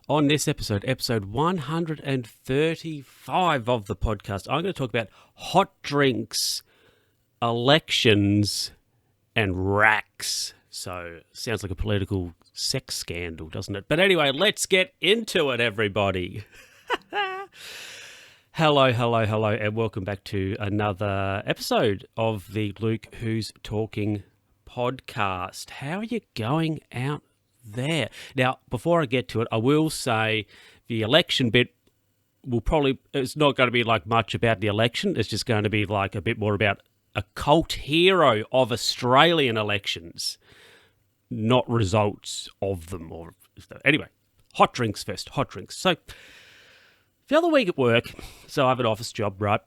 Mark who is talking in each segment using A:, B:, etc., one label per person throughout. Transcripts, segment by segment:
A: On this episode 135 of the podcast, I'm going to talk about hot drinks, elections, and racks. So, sounds like a political sex scandal, doesn't it? But anyway, let's get into it, everybody. Hello, and welcome back to another episode of the Luke Who's Talking podcast. How are you going out there? Now, before I get to it, I will say the election bit it's not going to be like much about the election. It's just going to be like a bit more about a cult hero of Australian elections, not results of them. Anyway, hot drinks first. Hot drinks. So, the other week at work, so I have an office job, right?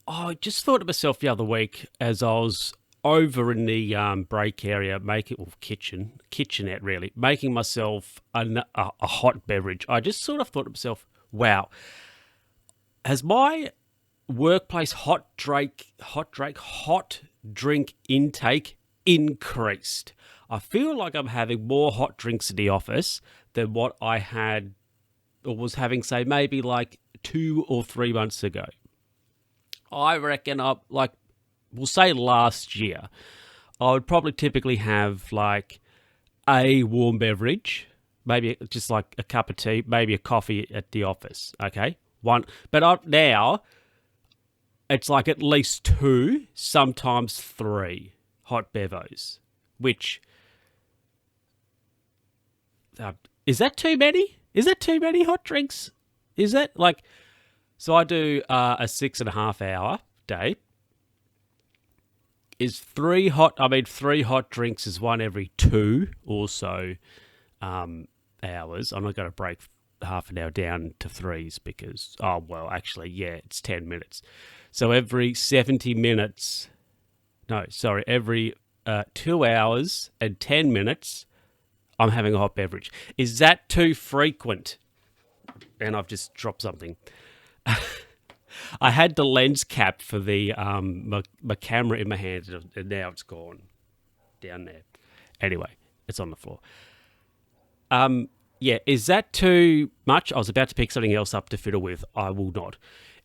A: I just thought to myself the other week as I was over in the break area, kitchenette really, making myself a hot beverage. I just sort of thought to myself, wow, has my workplace hot drink intake increased? I feel like I'm having more hot drinks in the office than what I had or was having, say, maybe like 2 or 3 months ago. I reckon we'll say last year, I would probably typically have like a warm beverage, maybe just like a cup of tea, maybe a coffee at the office, okay? But now it's like at least 2, sometimes 3 hot bevos, which, is that too many? Is that too many hot drinks? Is that like, so I do a 6.5 hour day. Is 3 hot drinks is one every 2 or so hours. I'm not going to break half an hour down to 3s because, it's 10 minutes. So every 70 minutes, every 2 hours and 10 minutes, I'm having a hot beverage. Is that too frequent? And I've just dropped something. I had the lens cap for the my camera in my hand, and now it's gone down there. Anyway, it's on the floor. Is that too much? I was about to pick something else up to fiddle with. I will not.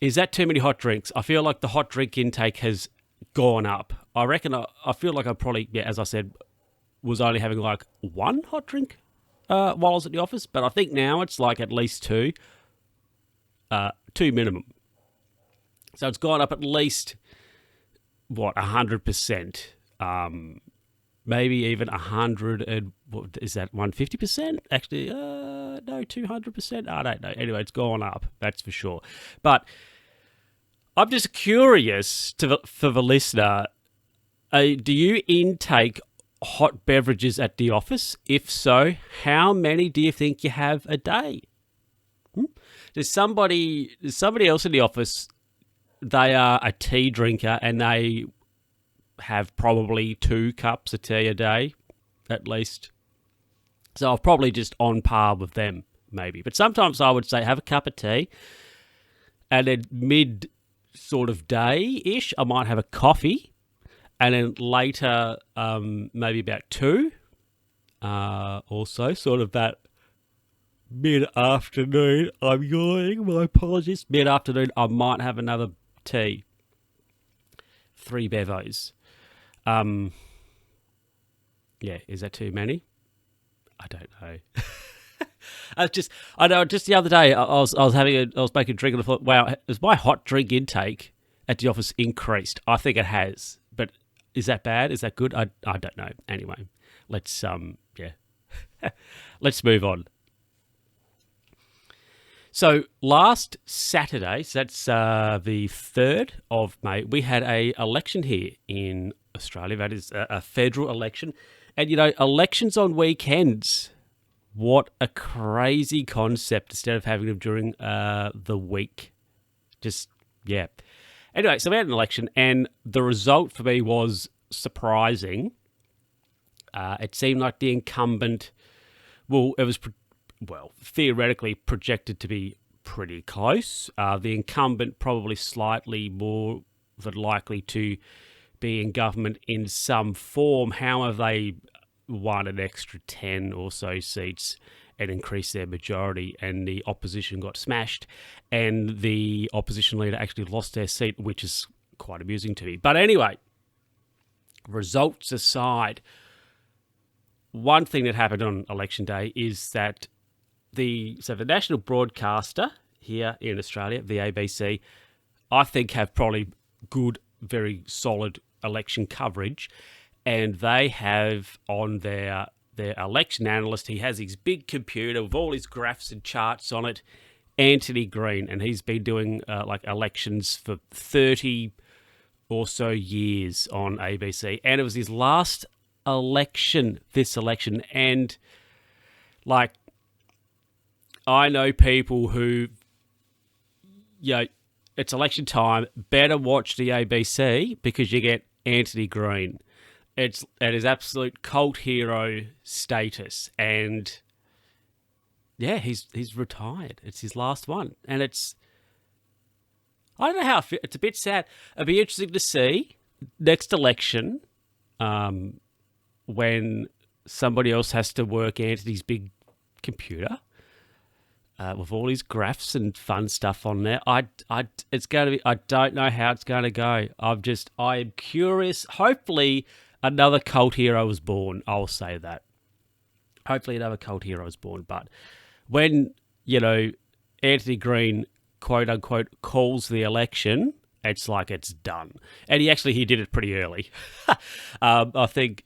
A: Is that too many hot drinks? I feel like the hot drink intake has gone up. I reckon I feel like I probably, as I said, was only having like 1 hot drink while I was at the office, but I think now it's like at least 2. 2 minimum. So it's gone up at least, 100%? Maybe even 100, and what is that, 150%? Actually, no, 200%? I don't know. Anyway, it's gone up, that's for sure. But I'm just curious for the listener, do you intake hot beverages at the office? If so, how many do you think you have a day? There's somebody else in the office, they are a tea drinker and they have probably 2 cups of tea a day, at least. So I'm probably just on par with them, maybe. But sometimes I would say have a cup of tea, and then mid sort of day-ish, I might have a coffee, and then later, maybe about 2, also sort of that mid-afternoon, I'm yawning, my apologies. Mid-afternoon, I might have another tea. 3 bevos. Is that too many? I don't know. Just the other day, I was making a drink and I thought, wow, has my hot drink intake at the office increased? I think it has, but is that bad? Is that good? I don't know. Anyway, let's let's move on. So last Saturday, so that's the 3rd of May, we had an election here in Australia. That is a federal election. And, elections on weekends, what a crazy concept instead of having them during the week. Anyway, so we had an election and the result for me was surprising. It seemed like the incumbent, it was theoretically projected to be pretty close. The incumbent probably slightly more than likely to be in government in some form. However, they won an extra 10 or so seats and increase their majority, and the opposition got smashed, and the opposition leader actually lost their seat, which is quite amusing to me. But anyway, results aside, one thing that happened on election day is that the national broadcaster here in Australia, the ABC, I think have probably good, very solid election coverage, and they have on their election analyst, he has his big computer with all his graphs and charts on it, Anthony Green, and he's been doing like elections for 30 or so years on ABC, and it was his last election, this election, and like I know people who, it's election time, better watch the ABC because you get Anthony Green. It is absolute cult hero status, and yeah, he's retired. It's his last one, and I don't know how it's a bit sad. It'd be interesting to see next election when somebody else has to work Anthony's big computer with all his graphs and fun stuff on there. It's going to be. I don't know how it's going to go. I am curious. Hopefully, another cult hero was born. I'll say that. Hopefully, another cult hero is born. But when Anthony Green, quote unquote, calls the election, it's like it's done. And he did it pretty early. I think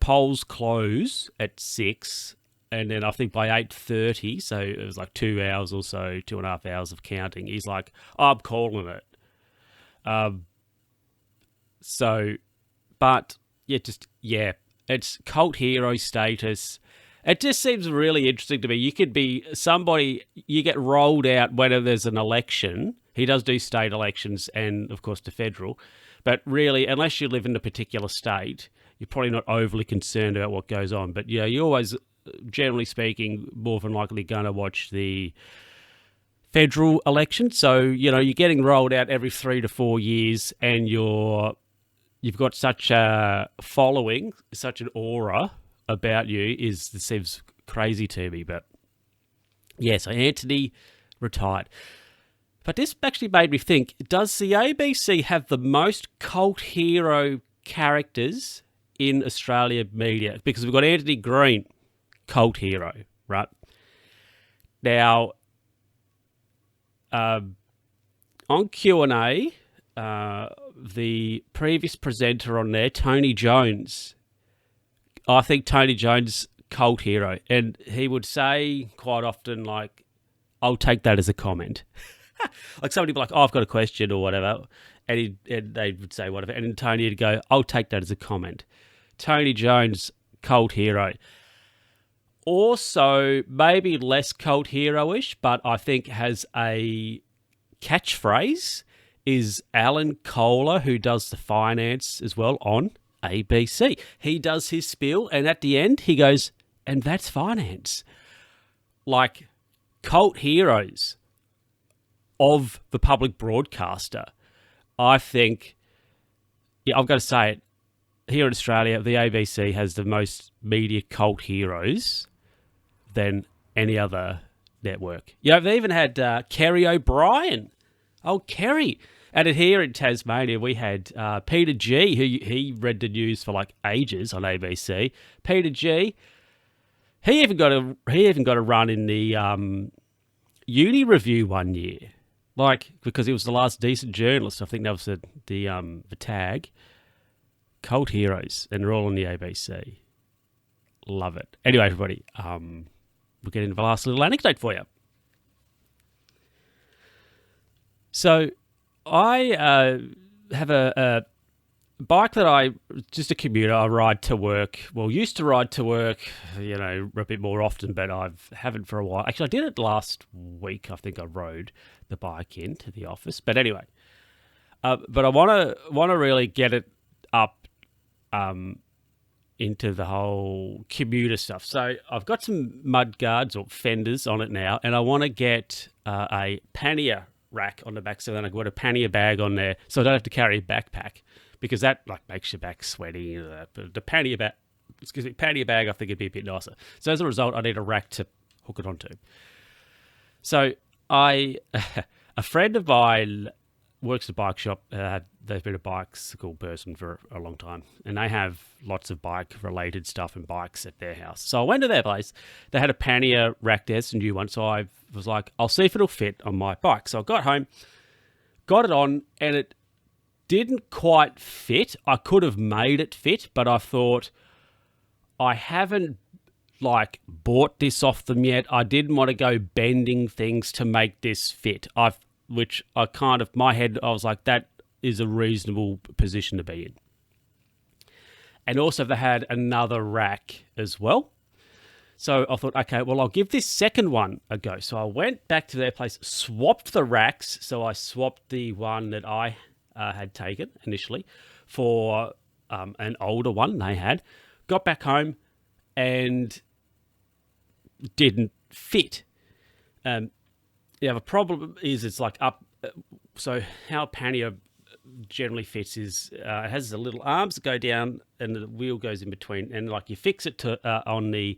A: polls close at 6. And then I think by 8:30, so it was like 2 hours or so, 2.5 hours of counting, he's like, I'm calling it. It's cult hero status. It just seems really interesting to me. You could be somebody, you get rolled out whenever there's an election. He does do state elections and, of course, the federal. But really, unless you live in a particular state, you're probably not overly concerned about what goes on. But, you always, generally speaking, more than likely going to watch the federal election. So, you're getting rolled out every 3 to 4 years, and you've got such a following, such an aura about you. It seems crazy to me. But, yeah, so Anthony retired. But this actually made me think, does the ABC have the most cult hero characters in Australia media? Because we've got Anthony Green, cult hero, right? Now, on Q&A, the previous presenter on there, Tony Jones, I think Tony Jones, cult hero. And he would say quite often, like, I'll take that as a comment. Like somebody would be like, I've got a question or whatever. And they would say whatever. And then Tony would go, I'll take that as a comment. Tony Jones, cult hero. Also, maybe less cult hero-ish, but I think has a catchphrase, is Alan Kohler, who does the finance as well on ABC. He does his spiel, and at the end, he goes, and that's finance. Like, cult heroes of the public broadcaster. I think, I've got to say it, here in Australia, the ABC has the most media cult heroes than any other network. They've even had Kerry O'Brien. Oh, Kerry. And here in Tasmania, we had Peter G, who he read the news for like ages on ABC. Peter G, he even got a run in the Uni Review one year, like because he was the last decent journalist. I think that was the tag. Cult heroes, and they're all on the ABC. Love it. Anyway, everybody, we'll get into the last little anecdote for you. So, I have a bike that just a commuter. I ride to work. Well, used to ride to work, a bit more often, but I haven't for a while. Actually, I did it last week. I think I rode the bike into the office. But anyway, but I want to really get it up into the whole commuter stuff. So I've got some mud guards or fenders on it now, and I want to get a Pannier rack on the back, so then I've got a Pannier bag on there, so I don't have to carry a backpack, because that makes your back sweaty. But the Pannier bag, Pannier bag, I think it'd be a bit nicer. So as a result, I need a rack to hook it onto. So a friend of mine works at a bike shop. They've been a bicycle person for a long time, and they have lots of bike-related stuff and bikes at their house. So I went to their place. They had a Pannier rack there, it's a new one. So I was like, I'll see if it'll fit on my bike. So I got home, got it on, and it didn't quite fit. I could have made it fit, but I thought, I haven't bought this off them yet. I didn't want to go bending things to make this fit. My head, I was like, that is a reasonable position to be in. And also they had another rack as well. So I thought, okay, well, I'll give this second one a go. So I went back to their place, swapped the racks. So I swapped the one that I had taken initially for an older one they had. Got back home and didn't fit. The problem is it's up. So how Pannier generally fits is it has the little arms that go down and the wheel goes in between, and you fix it to on the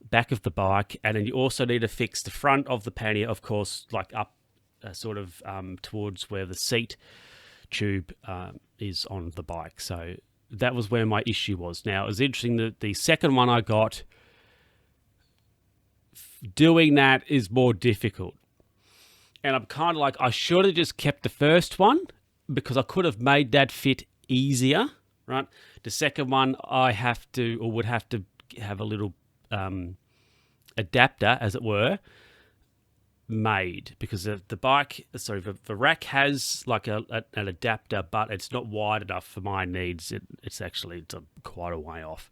A: back of the bike, and then you also need to fix the front of the Pannier, of course, up towards where the seat tube is on the bike. So that was where my issue was. Now, it was interesting that the second one I got, doing that is more difficult. And I'm kind of I should have just kept the first one because I could have made that fit easier, right? The second one would have to have a little adapter, as it were, made, because the rack has an adapter, but it's not wide enough for my needs. It's quite a way off.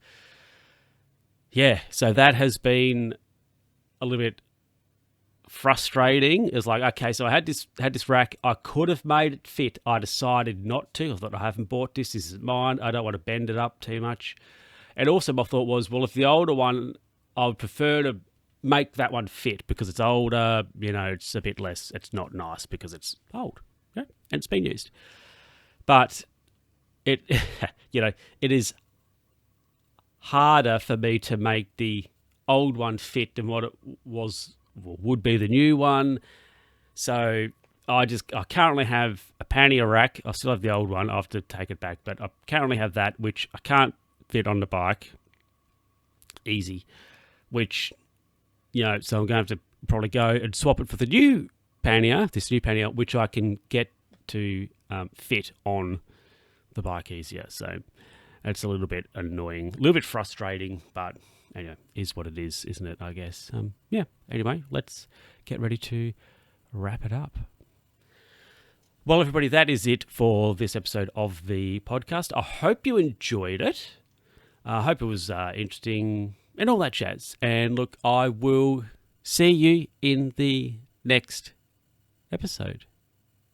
A: Yeah, so that has been a little bit frustrating. It's okay, so I had this rack. I could have made it fit. I decided not to. I thought, I haven't bought this. This is mine. I don't want to bend it up too much. And also my thought was, well, if the older one, I would prefer to make that one fit because it's older. It's a bit less. It's not nice because it's old, and it's been used. But it, it is harder for me to make the old one fit than what it would be the new one. So I currently have a Pannier rack. I still have the old one. I have to take it back, but I currently have that, which I can't fit on the bike easy, which, so I'm going to have to probably go and swap it for this new Pannier, which I can get to fit on the bike easier. So it's a little bit annoying, a little bit frustrating, but anyway, is what it is, isn't it, I guess? Anyway, let's get ready to wrap it up. Well, everybody, that is it for this episode of the podcast. I hope you enjoyed it. I hope it was interesting and all that jazz. And look, I will see you in the next episode.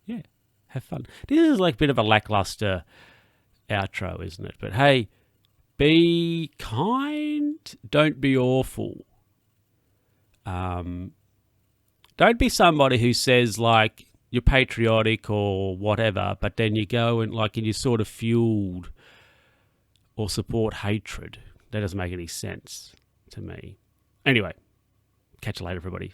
A: Yeah, have fun. This is a bit of a lackluster outro, isn't it? But hey, be kind. Don't be awful. Don't be somebody who says you're patriotic or whatever, but then you go and you're sort of fueled or support hatred. That doesn't make any sense to me. Anyway, catch you later, everybody.